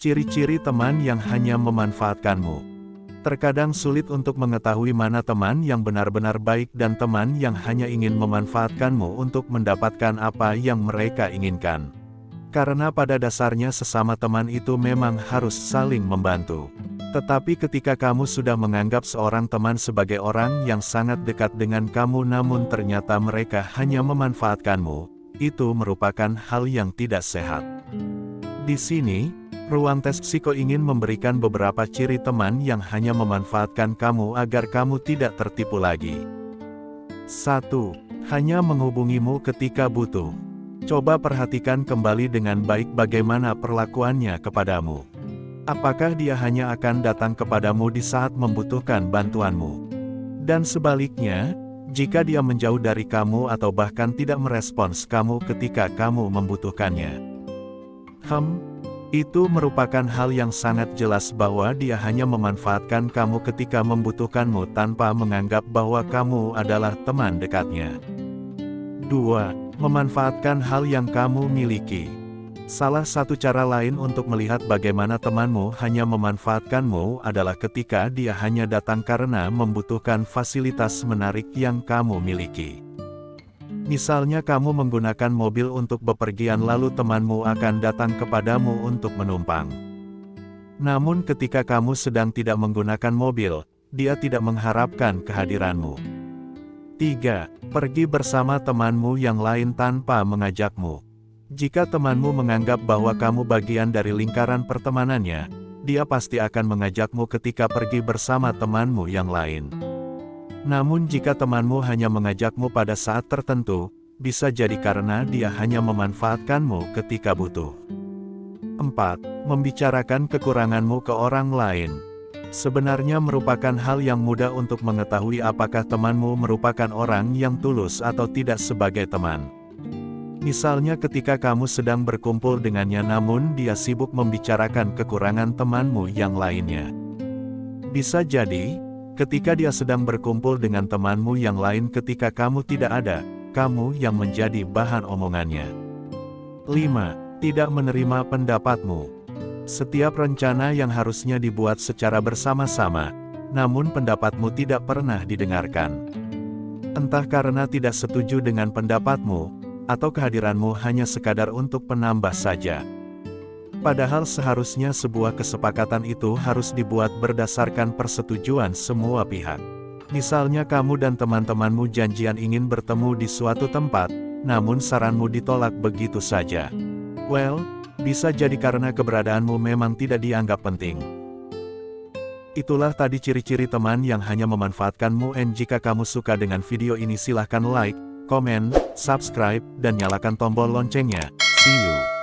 Ciri-ciri teman yang hanya memanfaatkanmu. Terkadang sulit untuk mengetahui mana teman yang benar-benar baik dan teman yang hanya ingin memanfaatkanmu untuk mendapatkan apa yang mereka inginkan. Karena pada dasarnya sesama teman itu memang harus saling membantu. Tetapi ketika kamu sudah menganggap seorang teman sebagai orang yang sangat dekat dengan kamu namun ternyata mereka hanya memanfaatkanmu, itu merupakan hal yang tidak sehat. Di sini, ruang tes psiko ingin memberikan beberapa ciri teman yang hanya memanfaatkan kamu agar kamu tidak tertipu lagi. 1. Hanya menghubungimu ketika butuh. Coba perhatikan kembali dengan baik bagaimana perlakuannya kepadamu. Apakah dia hanya akan datang kepadamu di saat membutuhkan bantuanmu? Dan sebaliknya, jika dia menjauh dari kamu atau bahkan tidak merespons kamu ketika kamu membutuhkannya. Itu merupakan hal yang sangat jelas bahwa dia hanya memanfaatkan kamu ketika membutuhkanmu tanpa menganggap bahwa kamu adalah teman dekatnya. 2. Memanfaatkan hal yang kamu miliki. Salah satu cara lain untuk melihat bagaimana temanmu hanya memanfaatkanmu adalah ketika dia hanya datang karena membutuhkan fasilitas menarik yang kamu miliki. Misalnya kamu menggunakan mobil untuk bepergian lalu temanmu akan datang kepadamu untuk menumpang. Namun ketika kamu sedang tidak menggunakan mobil, dia tidak mengharapkan kehadiranmu. 3. Pergi bersama temanmu yang lain tanpa mengajakmu. Jika temanmu menganggap bahwa kamu bagian dari lingkaran pertemanannya, dia pasti akan mengajakmu ketika pergi bersama temanmu yang lain. Namun jika temanmu hanya mengajakmu pada saat tertentu, bisa jadi karena dia hanya memanfaatkanmu ketika butuh. 4. Membicarakan kekuranganmu ke orang lain. Sebenarnya merupakan hal yang mudah untuk mengetahui apakah temanmu merupakan orang yang tulus atau tidak sebagai teman. Misalnya ketika kamu sedang berkumpul dengannya namun dia sibuk membicarakan kekurangan temanmu yang lainnya. Bisa jadi, ketika dia sedang berkumpul dengan temanmu yang lain ketika kamu tidak ada, kamu yang menjadi bahan omongannya. 5. Tidak menerima pendapatmu. Setiap rencana yang harusnya dibuat secara bersama-sama, namun pendapatmu tidak pernah didengarkan. Entah karena tidak setuju dengan pendapatmu, atau kehadiranmu hanya sekadar untuk penambah saja. Padahal seharusnya sebuah kesepakatan itu harus dibuat berdasarkan persetujuan semua pihak. Misalnya kamu dan teman-temanmu janjian ingin bertemu di suatu tempat, namun saranmu ditolak begitu saja. Bisa jadi karena keberadaanmu memang tidak dianggap penting. Itulah tadi ciri-ciri teman yang hanya memanfaatkanmu. And jika kamu suka dengan video ini silahkan like, komen, subscribe, dan nyalakan tombol loncengnya. See you.